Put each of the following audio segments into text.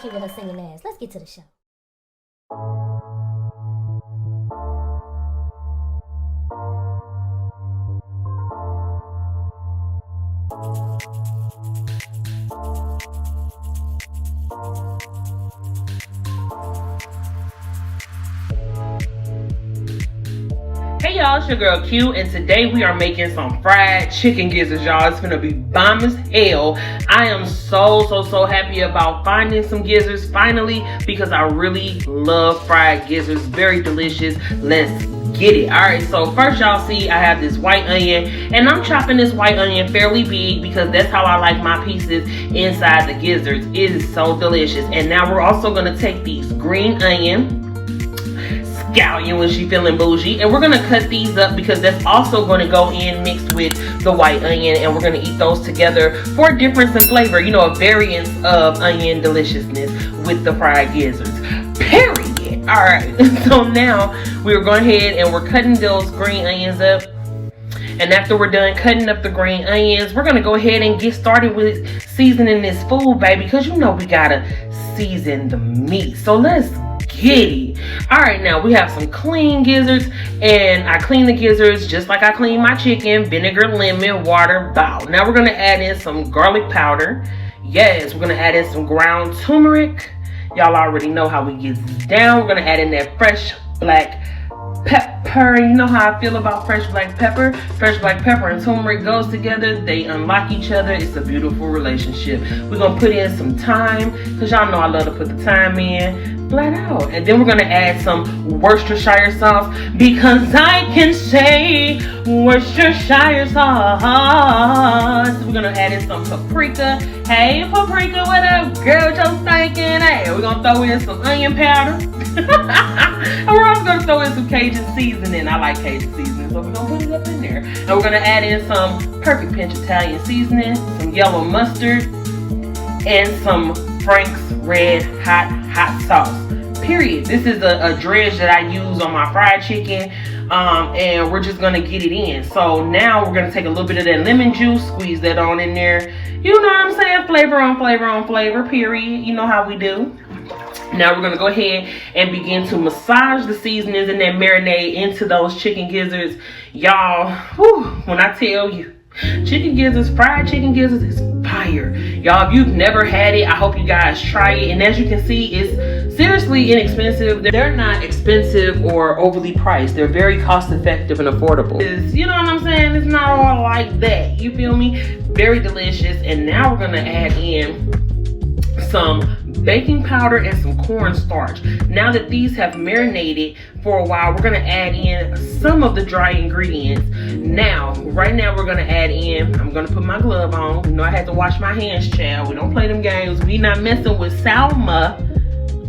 kid with her singing ass. Let's get to the show. Hey y'all, it's your girl Q, and today we are making some fried chicken gizzards, y'all. It's gonna be bomb as hell. I am so happy about finding some gizzards finally, because I really love fried gizzards. Very delicious. Let's get it. All right, so first y'all see I have this white onion, and I'm chopping this white onion fairly big because that's how I like my pieces inside the gizzards. It is so delicious. And now we're also gonna take these green onion, scallion when she feeling bougie, and we're gonna cut these up because that's also going to go in mixed with the white onion, and we're going to eat those together for a difference in flavor, you know, a variance of onion deliciousness with the fried gizzards, period. All right, so now we're going ahead and we're cutting those green onions up, and after we're done cutting up the green onions, we're going to go ahead and get started with seasoning this food, baby, because you know we gotta season the meat. So let's get it. All right, now we have some clean gizzards, and I clean the gizzards just like I clean my chicken: vinegar, lemon, water, bow. Now we're gonna add in some garlic powder. Yes, we're gonna add in some ground turmeric. Y'all already know how we get this down. We're gonna add in that fresh black pepper. You know how I feel about fresh black pepper. Fresh black pepper and turmeric goes together. They unlock each other. It's a beautiful relationship. We're gonna put in some thyme, because y'all know I love to put the thyme in flat out. And then we're gonna add some Worcestershire sauce, because I can say Worcestershire sauce. We're gonna add in some paprika. Hey paprika, what up girl, with your stinking ass? We're gonna throw in some onion powder. And we're also gonna throw in some Cajun seasoning. I like Cajun seasoning, so we're gonna put it up in there. And we're gonna add in some perfect pinch Italian seasoning, some yellow mustard, and some Frank's red hot sauce, period. This is a dredge that I use on my fried chicken, and we're just gonna get it in. So now we're gonna take a little bit of that lemon juice, squeeze that on in there. You know what I'm saying? Flavor on flavor on flavor, period. You know how we do. Now we're gonna go ahead and begin to massage the seasonings and that marinade into those chicken gizzards. Y'all, when I tell you, chicken gizzards, fried chicken gizzards is fire. Y'all, if you've never had it, I hope you guys try it. And as you can see, it's seriously inexpensive. They're not expensive or overly priced. They're very cost effective and affordable. You know what I'm saying? It's not all like that. You feel me? Very delicious. And now we're gonna add in some baking powder and some cornstarch. Now that these have marinated for a while, we're gonna add in some of the dry ingredients. Now, right now we're gonna add in, I'm gonna put my glove on. You know I had to wash my hands, child. We don't play them games. We not messing with Salma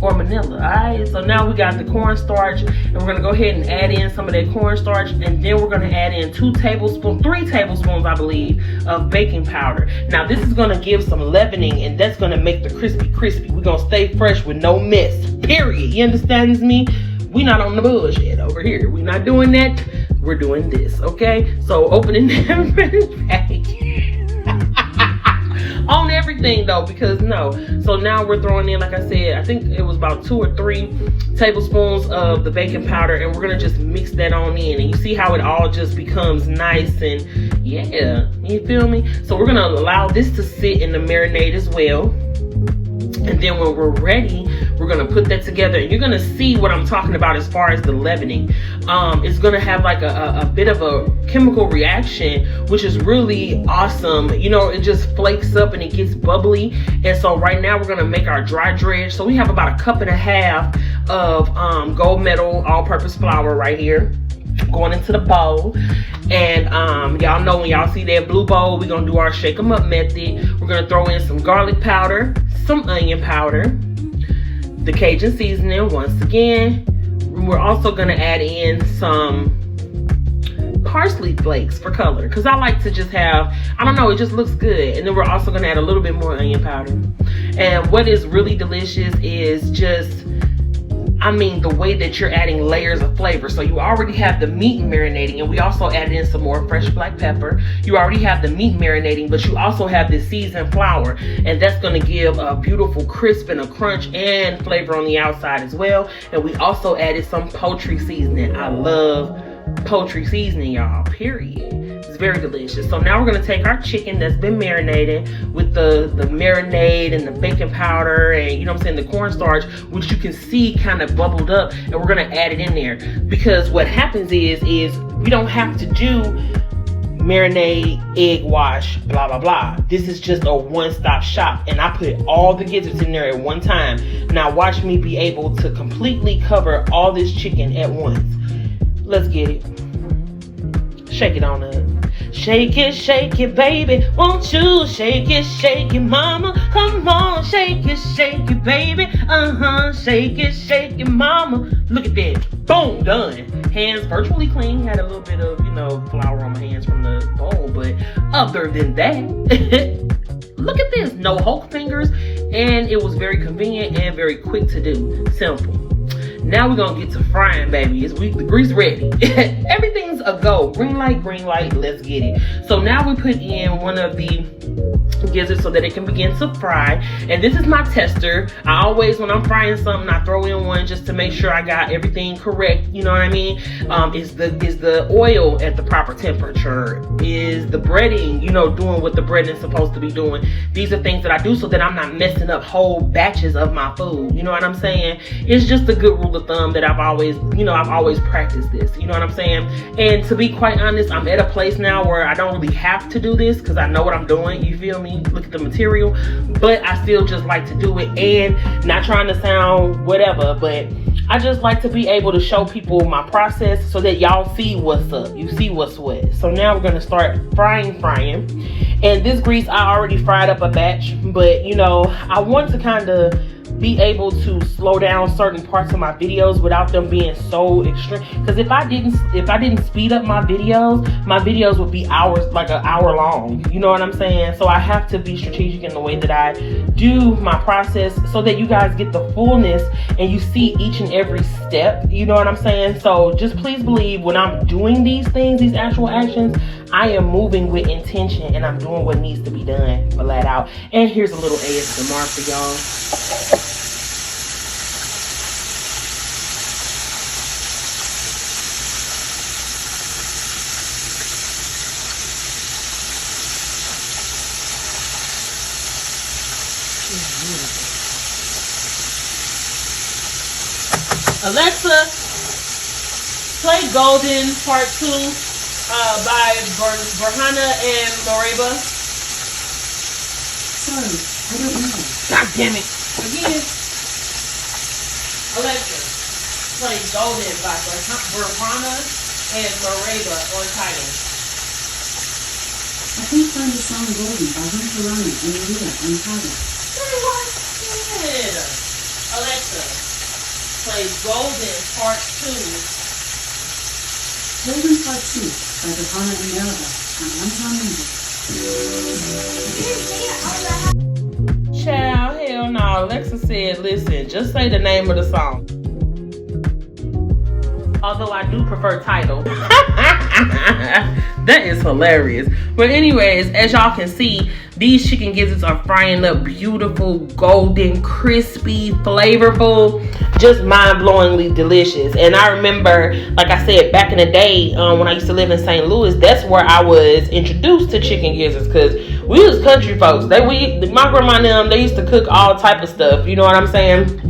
or Manila, all right? So now we got the cornstarch, and we're gonna go ahead and add in some of that cornstarch, and then we're gonna add in 3 tablespoons, I believe, of baking powder. Now this is gonna give some leavening, and that's gonna make the crispy. We're gonna stay fresh with no mess, period. You understand me? We not on the bullshit over here. We not doing that. We're doing this, okay? So opening that package. On everything though, because no. So now we're throwing in, like I said, I think it was about 2 or 3 tablespoons of the baking powder, and we're gonna just mix that on in, and you see how it all just becomes nice, and yeah, you feel me? So we're gonna allow this to sit in the marinade as well. And then when we're ready, we're gonna put that together, and you're gonna see what I'm talking about as far as the leavening. It's gonna have like a bit of a chemical reaction, which is really awesome. You know, it just flakes up and it gets bubbly. And so right now we're gonna make our dry dredge. So we have about 1.5 cups of gold medal all-purpose flour right here, going into the bowl. And y'all know when y'all see that blue bowl, we're gonna do our shake 'em up method. We're gonna throw in some garlic powder, some onion powder, the Cajun seasoning once again. We're also gonna add in some parsley flakes for color, because I like to just have, I don't know, it just looks good. And then we're also gonna add a little bit more onion powder. And what is really delicious is just, I mean the way that you're adding layers of flavor. So you already have the meat marinating, and we also added in some more fresh black pepper. You already have the meat marinating, but you also have the seasoned flour, and that's going to give a beautiful crisp and a crunch and flavor on the outside as well. And we also added some poultry seasoning. I love poultry seasoning, y'all, period. It's very delicious. So now we're going to take our chicken that's been marinated with the marinade and the baking powder and, you know what I'm saying, the cornstarch, which you can see kind of bubbled up, and we're going to add it in there. Because what happens is we don't have to do marinade, egg wash, blah blah blah. This is just a one-stop shop, and I put all the gizzards in there at one time. Now watch me be able to completely cover all this chicken at once. Let's get it. Shake it on up. Shake it, baby. Won't you shake it, mama? Come on, shake it, baby. Shake it, mama. Look at that. Boom, done. Hands virtually clean. Had a little bit of, flour on my hands from the bowl, but other than that, look at this. No Hulk fingers, and it was very convenient and very quick to do. Simple. Now we're gonna get to frying, baby. The grease ready. Everything's a go. Green light, let's get it. So now we put in one of the gizzards so that it can begin to fry. And this is my tester. I always, when I'm frying something, I throw in one just to make sure I got everything correct. You know what I mean? Is the oil at the proper temperature? Is the breading, doing what the breading's supposed to be doing? These are things that I do so that I'm not messing up whole batches of my food. You know what I'm saying? It's just a good rule of thumb that I've always practiced this. You know what I'm saying? And to be quite honest, I'm at a place now where I don't really have to do this because I know what I'm doing. You feel me? Look at the material, but I still just like to do it, and not trying to sound whatever, but I just like to be able to show people my process so that y'all see what's up. You see what's what. So now we're going to start frying. And this grease, I already fried up a batch, but I want to kind of be able to slow down certain parts of my videos without them being so extreme. Because if I didn't speed up my videos would be hours, like an hour long. You know what I'm saying? So I have to be strategic in the way that I do my process so that you guys get the fullness and you see each and every step. You know what I'm saying? So just please believe when I'm doing these things, these actual actions, I am moving with intention and I'm doing what needs to be done, flat out. And here's a little ASMR for y'all. Alexa, play Golden Part 2 by Berhana and Moreba. Sorry, I don't know. God damn it. Again. Alexa, play Golden by Berhana and Moreba on title. I think find the song Golden by Berhana and Moreba on title. Very well said. Alexa, play Golden Part 2. Golden Part 2 by Berhana and Moreba on Amazon Music. Child, hell no. Alexa said, listen, just say the name of the song. Although I do prefer title. That is hilarious. But anyways, as y'all can see, these chicken gizzards are frying up beautiful, golden, crispy, flavorful, just mind-blowingly delicious. And I remember, like I said, back in the day, when I used to live in St. Louis, that's where I was introduced to chicken gizzards, because we was country folks. My grandma and them, they used to cook all type of stuff. You know what I'm saying?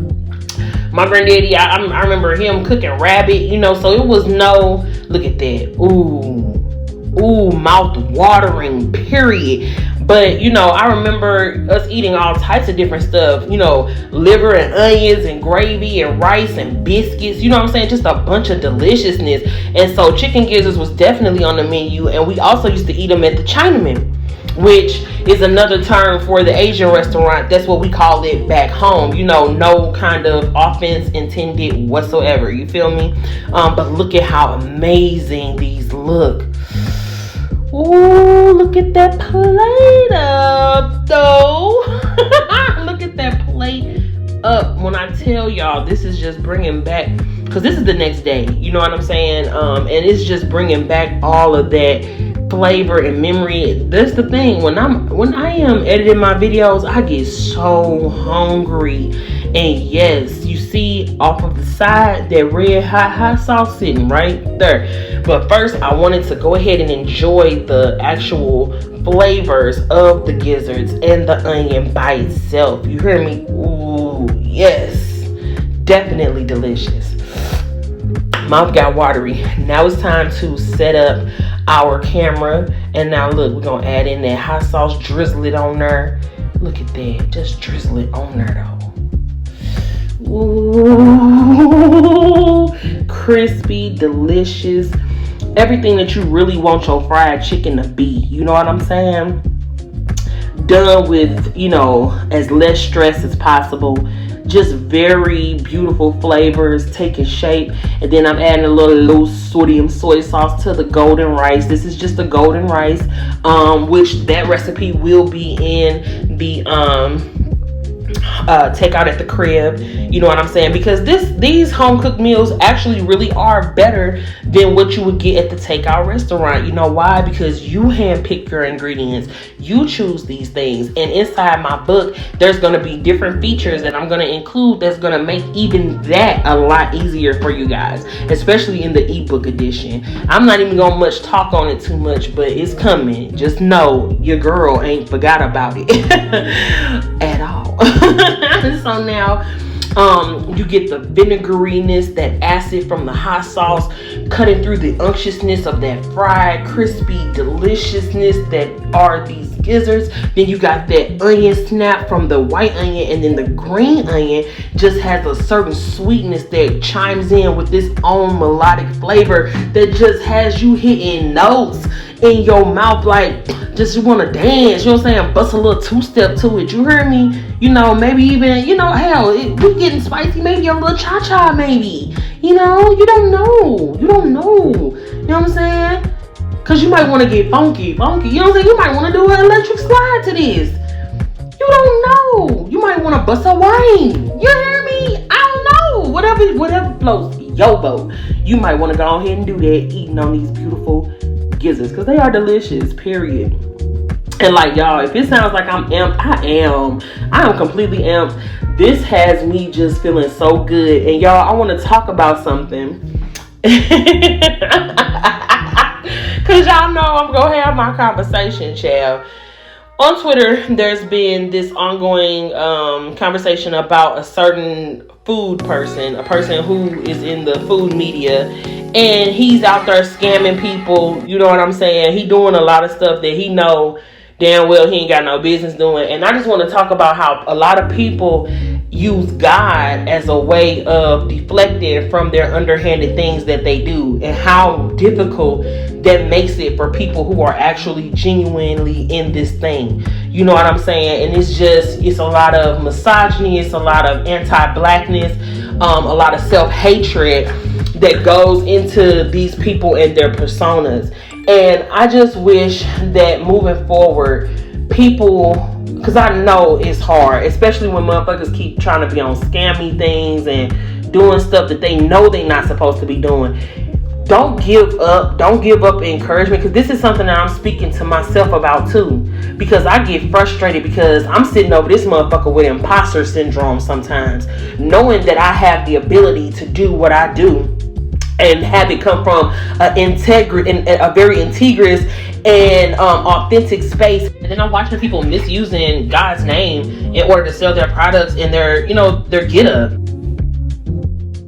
My granddaddy, I remember him cooking rabbit, so it was no, look at that, ooh, mouth watering, period. But, I remember us eating all types of different stuff, liver and onions and gravy and rice and biscuits, you know what I'm saying? Just a bunch of deliciousness. And so chicken gizzards was definitely on the menu. And we also used to eat them at the Chinaman, which is another term for the Asian restaurant. That's what we call it back home. No kind of offense intended whatsoever. You feel me? But look at how amazing these look. Ooh, look at that plate up, though. Look at that plate up when I tell y'all this is just bringing back, because this is the next day, you know what I'm saying? And it's just bringing back all of that flavor and memory. That's the thing, when I am editing my videos, I get so hungry. And yes, you see off of the side that red hot sauce sitting right there. But first, I wanted to go ahead and enjoy the actual flavors of the gizzards and the onion by itself. You hear me? Ooh, yes, definitely delicious. Mouth got watery. Now it's time to set up our camera. And now look, we're gonna add in that hot sauce, drizzle it on there. Look at that, just drizzle it on there though. Ooh, crispy, delicious, everything that you really want your fried chicken to be, you know what I'm saying? Done with, you know, as less stress as possible. Just very beautiful flavors taking shape. And then I'm adding a little low sodium soy sauce to the golden rice. This is just the golden rice, which that recipe will be in the takeout at the crib, you know what I'm saying? Because these home cooked meals actually really are better than what you would get at the takeout restaurant. You know why? Because you handpick your ingredients, you choose these things, and inside my book there's going to be different features that I'm going to include that's going to make even that a lot easier for you guys, especially in the ebook edition. I'm not even gonna much talk on it too much, but it's coming. Just know your girl ain't forgot about it at all. So now you get the vinegariness, that acid from the hot sauce cutting through the unctuousness of that fried, crispy deliciousness that are these gizzards. Then you got that onion snap from the white onion, and then the green onion just has a certain sweetness that chimes in with this own melodic flavor that just has you hitting notes in your mouth, like just you want to dance, you know what I'm saying? Bust a little two-step to it, you heard me? You know, maybe even, you know, hell, we getting spicy, maybe a little cha-cha maybe, you know? You don't know, you know what I'm saying? Because you might want to get funky, you know what I'm saying? You might want to do an electric slide to this. You don't know, you might want to bust a wine, you hear me? I don't know, whatever floats your boat. You might want to go ahead and do that, eating on these beautiful gizzards, because they are delicious, period. And like, y'all, if it sounds like I'm amped, I am completely amped. This has me just feeling so good. And y'all, I want to talk about something, because y'all know I'm gonna have my conversation, child. On Twitter, there's been this ongoing conversation about a certain food person, a person who is in the food media, and he's out there scamming people, you know what I'm saying? He doing a lot of stuff that he know damn well he ain't got no business doing. And I just want to talk about how a lot of people use God as a way of deflecting from their underhanded things that they do, and how difficult that makes it for people who are actually genuinely in this thing. You know what I'm saying? And it's a lot of misogyny, it's a lot of anti-blackness, a lot of self-hatred that goes into these people and their personas. And I just wish that moving forward, people, because I know it's hard, especially when motherfuckers keep trying to be on scammy things and doing stuff that they know they're not supposed to be doing. Don't give up encouragement, because this is something that I'm speaking to myself about too, because I get frustrated because I'm sitting over this motherfucker with imposter syndrome sometimes, knowing that I have the ability to do what I do and have it come from a very integrous and authentic space. And then I'm watching people misusing God's name in order to sell their products and their get up.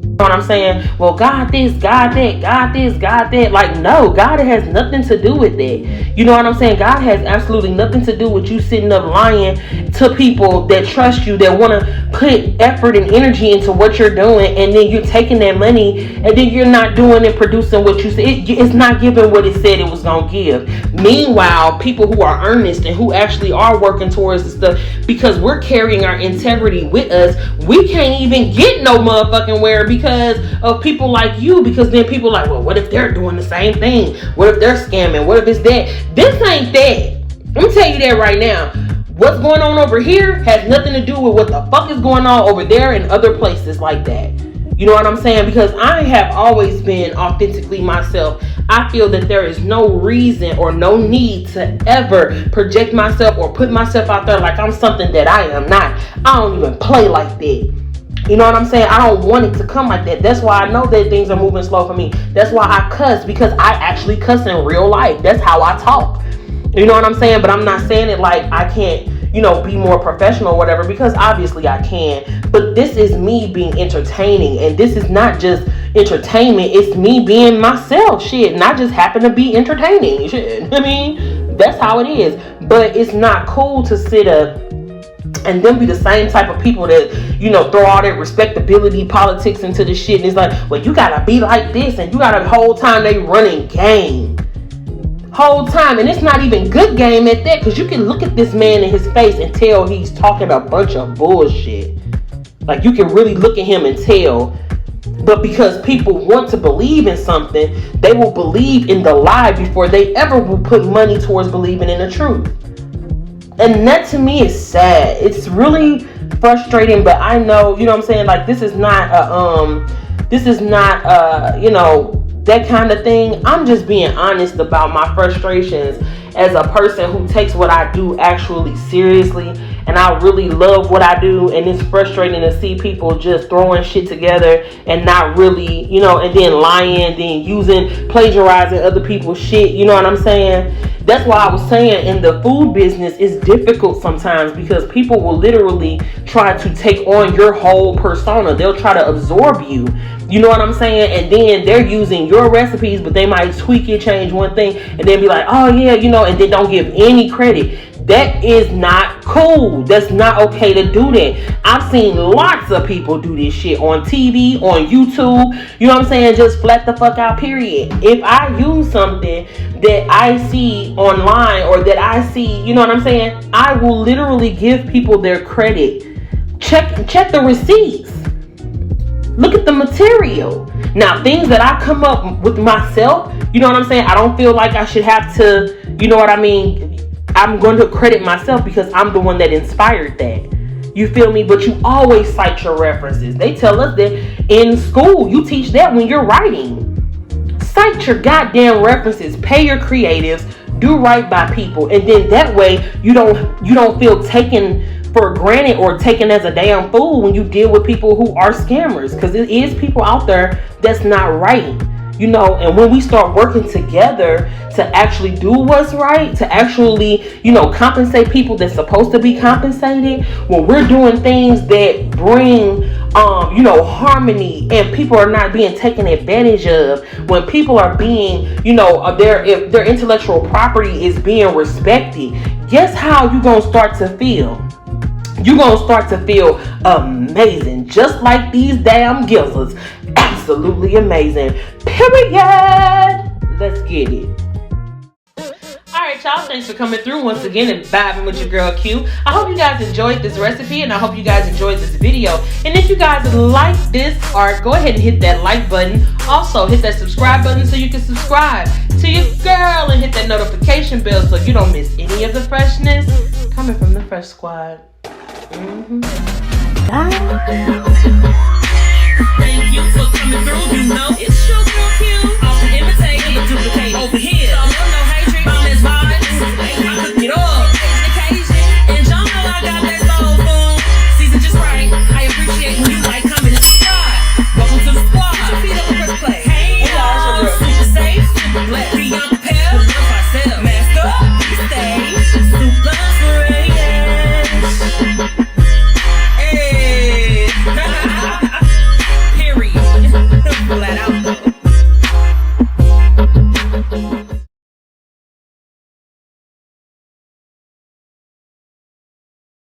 You know what I'm saying? Well, God this, God that, God this, God that. Like, no, God has nothing to do with that. You know what I'm saying? God has absolutely nothing to do with you sitting up lying to people that trust you, that want to put effort and energy into what you're doing, and then you're taking that money and then you're not doing and producing what you said. It's not giving what it said it was going to give. Meanwhile, people who are earnest and who actually are working towards the stuff, because we're carrying our integrity with us, we can't even get no motherfucking where because of people like you. Because then people are like, well, what if they're doing the same thing? What if they're scamming? What if it's that? This ain't that. Let me tell you that right now. what's going on over here has nothing to do with what the fuck is going on over there in other places like that. You know what I'm saying? Because I have always been authentically myself. I feel that there is no reason or no need to ever project myself or put myself out there like I'm something that I am not. I don't even play like that. You know what I'm saying? I don't want it to come like that. That's why I know that things are moving slow for me. That's why I cuss, because I actually cuss in real life. That's how I talk. You know what I'm saying? But I'm not saying it like I can't, be more professional or whatever, because obviously I can. But this is me being entertaining, and this is not just entertainment. It's me being myself, shit. And I just happen to be entertaining, shit. I mean, that's how it is. But it's not cool to sit up and then be the same type of people that, throw all that respectability politics into the shit. And it's like, well, you gotta be like this, and you gotta, the whole time they running game. Whole time. And it's not even good game at that, because you can look at this man in his face and tell he's talking a bunch of bullshit. Like, you can really look at him and tell. But because people want to believe in something, they will believe in the lie before they ever will put money towards believing in the truth. And that to me is sad. It's really frustrating, but I know, what I'm saying? Like, this is not that kind of thing. I'm just being honest about my frustrations as a person who takes what I do actually seriously. And I really love what I do. And it's frustrating to see people just throwing shit together and not really, and then lying, then plagiarizing other people's shit. You know what I'm saying? That's why I was saying in the food business, it's difficult sometimes, because people will literally try to take on your whole persona. They'll try to absorb you. You know what I'm saying? And then they're using your recipes, but they might tweak it, change one thing, and then be like, oh yeah, and then don't give any credit. That is not cool. That's not okay to do that. I've seen lots of people do this shit on TV, on YouTube. You know what I'm saying? Just flat the fuck out, period. If I use something that I see online or that I see, you know what I'm saying? I will literally give people their credit. Check the receipts. Look at the material. Now, things that I come up with myself, you know what I'm saying? I don't feel like I should have to, you know what I mean? I'm going to credit myself because I'm the one that inspired that. You feel me? But you always cite your references. They tell us that in school, you teach that when you're writing. Cite your goddamn references. Pay your creatives. Do right by people. And then that way, you don't feel taken for granted or taken as a damn fool when you deal with people who are scammers. Because it is people out there that's not right. And when we start working together to actually do what's right, to actually, compensate people that's supposed to be compensated, when we're doing things that bring, harmony, and people are not being taken advantage of, when people are being, if their intellectual property is being respected, guess how you gonna start to feel? You're gonna start to feel amazing, just like these damn gizzards. Absolutely amazing. Period. Let's get it. Alright, y'all, thanks for coming through once again and vibing with your girl Q. I hope you guys enjoyed this recipe, and I hope you guys enjoyed this video. And if you guys like this art, go ahead and hit that like button. Also, hit that subscribe button so you can subscribe to your girl, and hit that notification bell so you don't miss any of the freshness coming from the Fresh Squad. Thank you for coming through. It's your girl Q.